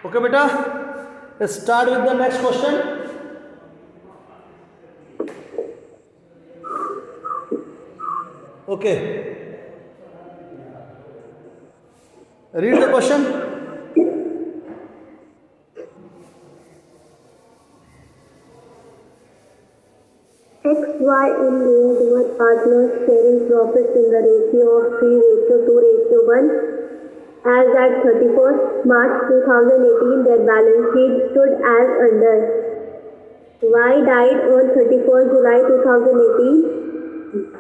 Okay, beta. Let's start with the next question. Okay. Read the question. X, Y, and Z were partners sharing profits in the ratio of 3:2:1. As at 31st March 2018, their balance sheet stood as under. Y died on 31st July 2018.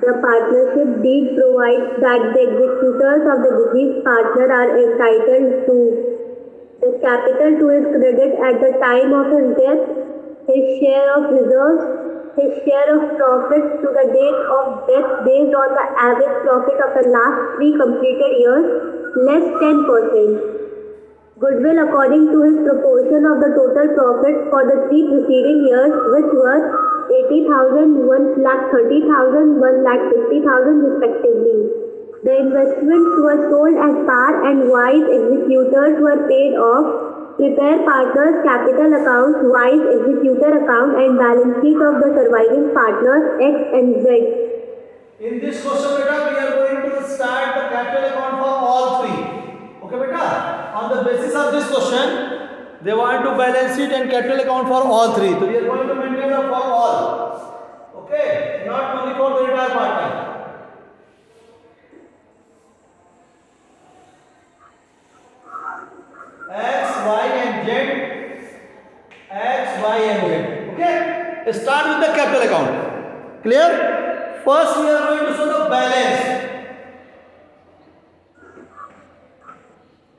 The partnership deed provides that the executors of the deceased partner are entitled to the capital to his credit at the time of his death, his share of reserves, his share of profits to the date of death based on the average profit of the last 3 completed years, less 10%. Goodwill according to his proportion of the total profits for the 3 preceding years, which were 80,000, 1,30,000, 1,50,000 respectively. The investments were sold at par and Y's executors were paid off. Prepare partners' capital accounts, Y's executor account and balance sheet of the surviving partners X and Z. In this question, beta, we are going to start the capital account for all three. Okay, beta. On the basis of this question, they want to balance sheet and capital account for all three. So we are going to maintain the for all. Okay, not only for the retired partner. X, Y, and Z. X, Y, and Z. Okay. Start with the capital account. Clear? First, we are going to show the balance.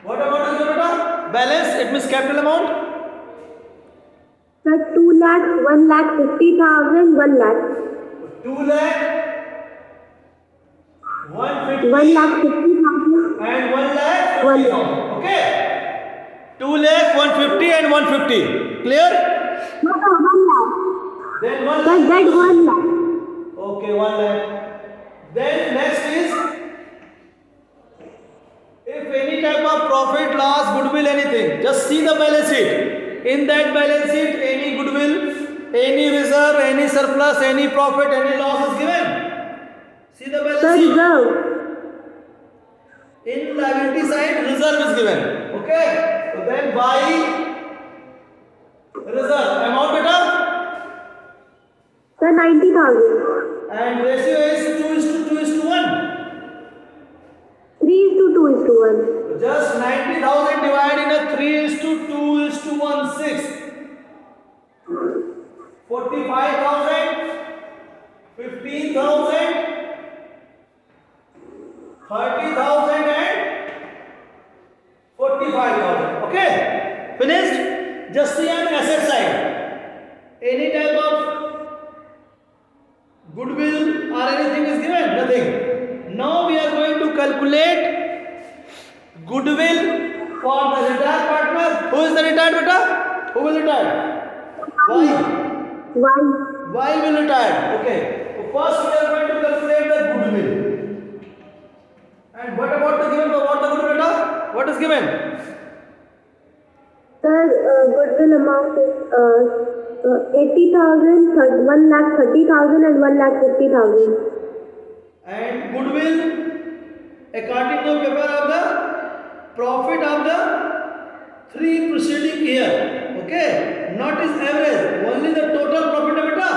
What amount is the balance? It means capital amount. The 2 lakh, 1,50,000, 1 lakh. 2 lakh, 150, 1,50,000 and 1 lakh 1 50,000. lakh. Okay. 2 lakh, 150 and 150. Clear? No, 1 lakh. Then 1 But lakh. that 1 lakh. Okay, 1 lakh. Then next is if any type of profit, loss, goodwill, anything, just see the balance sheet. In that balance sheet, any goodwill, any reserve, any surplus, any profit, any loss is given. See the balance The sheet. reserve. In liability side, reserve is given. Okay. So then by reserve amount beta The 90,000. and ratio is 2:1. 3:2:1. Just 90,000 divided in a 3:2:16. 45,000, 15,000, 30,000 and 45,000. Okay, finished. Just see on asset side. Any type of goodwill or anything is given? Nothing. Now we are going to calculate goodwill for the retired partner. Who is the retired beta? Who will retire? Why? 1. Why will retire? Okay. So first we are going to calculate the goodwill. And what about the given? What the goodwill beta? What is given? The goodwill amount is 80,000, 1,30,000 and 1,50,000. And goodwill according to paper of the profit of the 3 preceding year. Okay. Not is average. Only the total profit beta.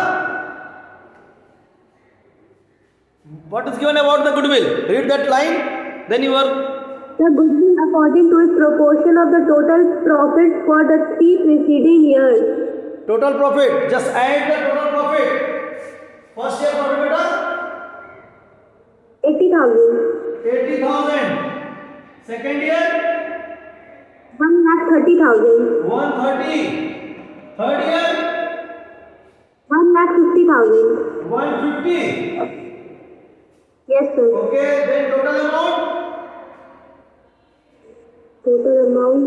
What is given about the goodwill? Read that line. Then you are. The goodwill according to its proportion of the total profits for the 3 preceding years. Total profit. Just add the total profit. First year profit beta 80,000. 80,000. Second year 1,30,000. 130. Third year 1,50,000. 150. Yes, sir. Okay. Then total amount. Total amount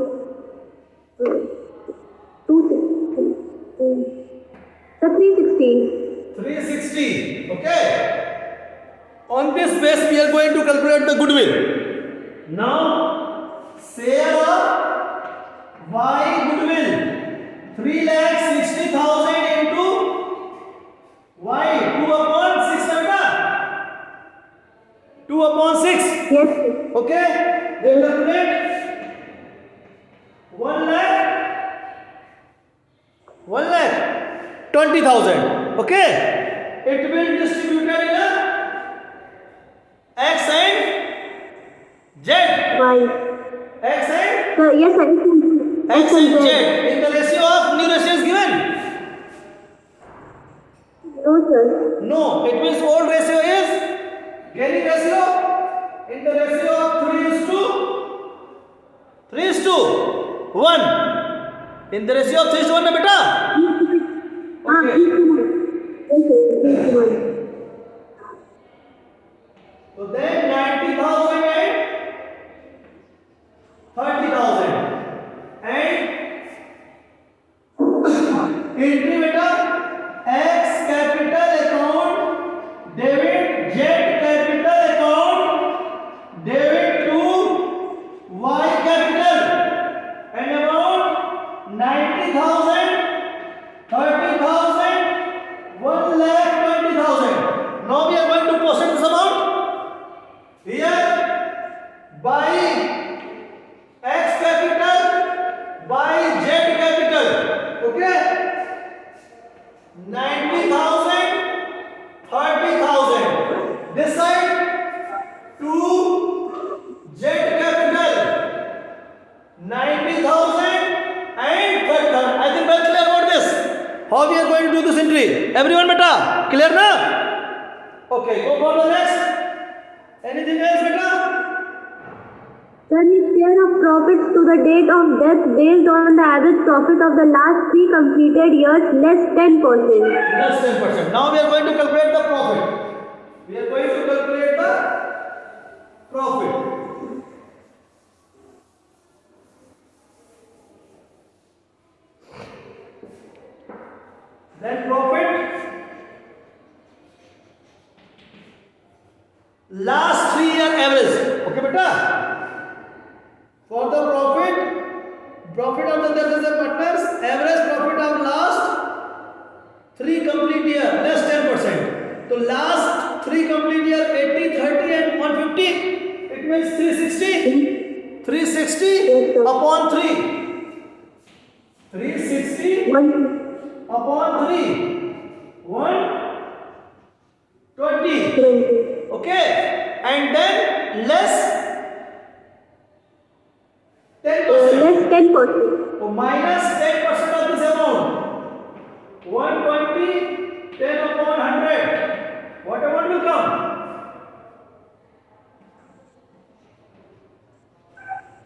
260. The 360. 360. Okay. On this base we are going to calculate the goodwill. Now share of Y Okay, they calculate 1,20,000. Okay, it will distributed in a X and Z. Y. X and Sir, yes, sir. X and Z. In the ratio of new ratio is given. No, sir. No, it means old ratio is gaining ratio in the ratio of 3:1. In the ratio of 3:1 na beta. Okay. Yes, sir. 3:1. So then 90,000 and 30,000 and entry beta X capital account debit Z capital account debit to Y capital and about 90,000 30,000 1,20,000. Now we are going to proceed this amount here by X capital by Z capital. Okay, 90,000 30,000 this side to Z capital 90,000 and 30,000. I think well clear about this. How we are going to do this entry? Everyone beta clear na? Okay, go for the next. Anything else beta? Sir, his share of profits to the date of death based on the average profit of the last 3 completed years less 10%. Less 10%. Now we are going to calculate the profit. We are going to calculate the profit. Then profit last 3-year average. Okay beta? For the profit of the there is a partners average profit of last 3 complete year less 10%. So last 3 complete year 80, 30 and 150. It means 360. 360 upon 3. 360 upon 3. 120. 20. Okay. And then less 10%. Less 10%. So minus 10% of this amount. 120, 10 upon 100. What amount will come?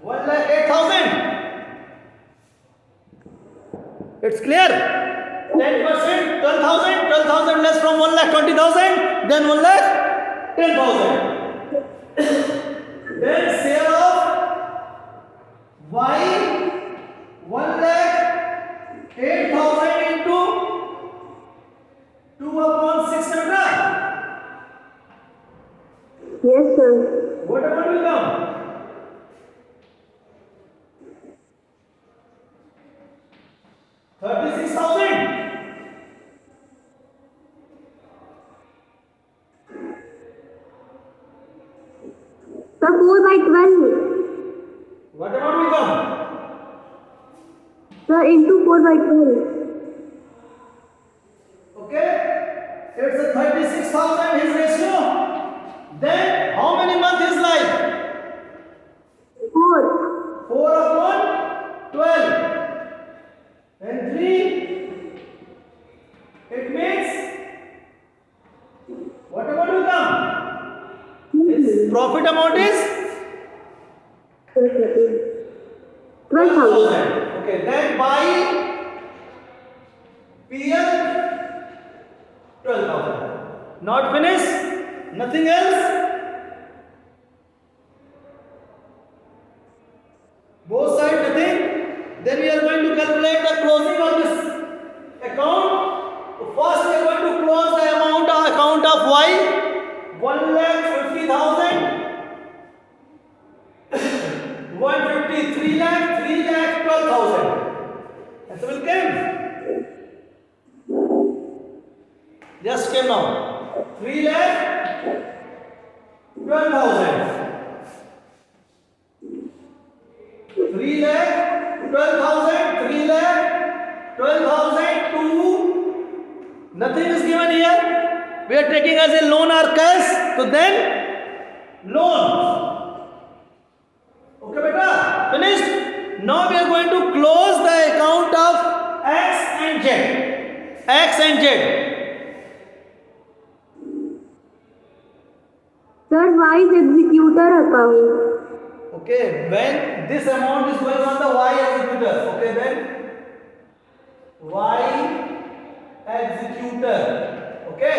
1,08,000. It's clear? 10%, 12,000, 12,000 less from 1,20,000, then 1,10,000. Then share of Y 1,08,000 into 2 upon 600. Yes, sir. What amount will come? 36,000. Sir, 4 by 12. What amount will come? Sir, into 4 by 12. Okay, it's a 36,000 his ratio. Then how many months is life? 4. 4 upon 12 and 3. It means what amount will come? His profit amount is 12,000. Okay, then by PL 12,000. Not finished? Nothing else? Both sides nothing? Then we are going to calculate the closing of this account. So first we are going to close the account of Y 1,50,000. 150, 3 lakh, 12,000. That's will came. Just came now. 3 lakh 12,000. 3 lakh, 12,000, 3 lakh, 12,000, 2. Nothing is given here. We are taking as a loan or cash. So then, loan. Okay, beta? Finished? Now we are going to close the account of X and Z. X and Z. Sir, why is executor account? Okay, when this amount is going on the Y executor. Okay, then Y executor. Okay.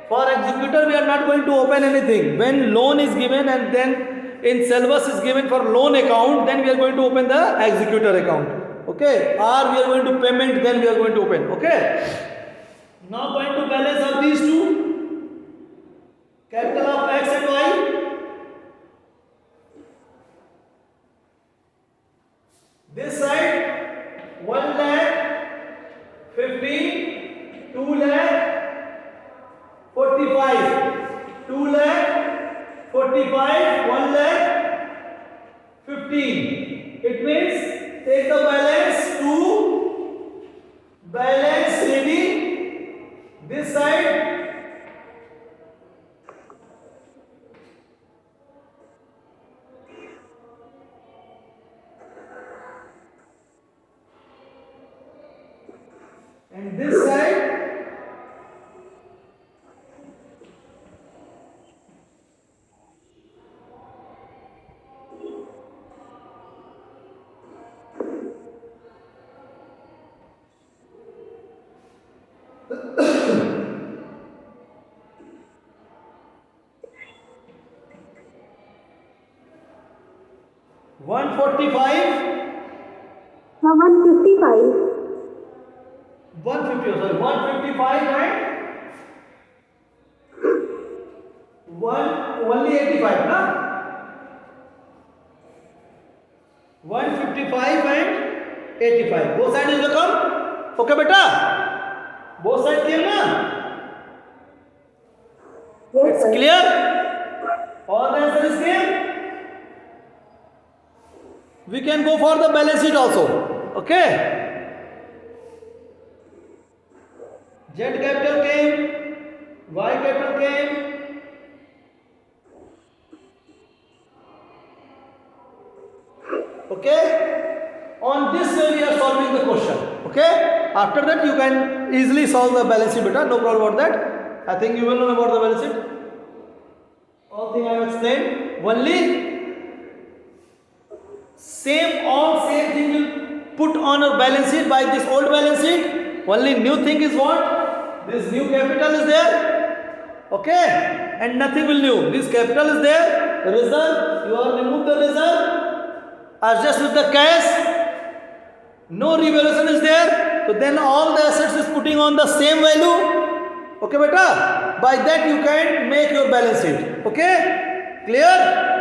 For executor, we are not going to open anything. When loan is given and then in syllabus is given for loan account, then we are going to open the executor account. Okay. Or we are going to payment, then we are going to open. Okay. Now going to balance of these two. Capital of X and Y. This side 1 lakh 15, 2 lakh 45, 2 lakh 45, 1 lakh 15. It means take the balance to balance CD. This side and this side one 45, 155. 150, sorry, 155 and only 85, na? 155 and 85. Both sides will come. Okay, beta? Both sides came, na? Yes, It's sir. clear? All the answer is clear? We can go for the balance sheet also. Okay? Z capital came, Y capital came. Okay? On this way we are solving the question. Okay? After that you can easily solve the balance sheet, beta. No problem about that. I think you will know about the balance sheet. All thing I have explained. Only all same thing will put on a balance sheet by this old balance sheet. Only new thing is what? This new capital is there. Okay? And nothing will new. This capital is there. Reserve, you have removed the reserve. Adjust with the cash. No revaluation is there. So then all the assets is putting on the same value. Okay, beta? By that you can make your balance sheet. Okay? Clear?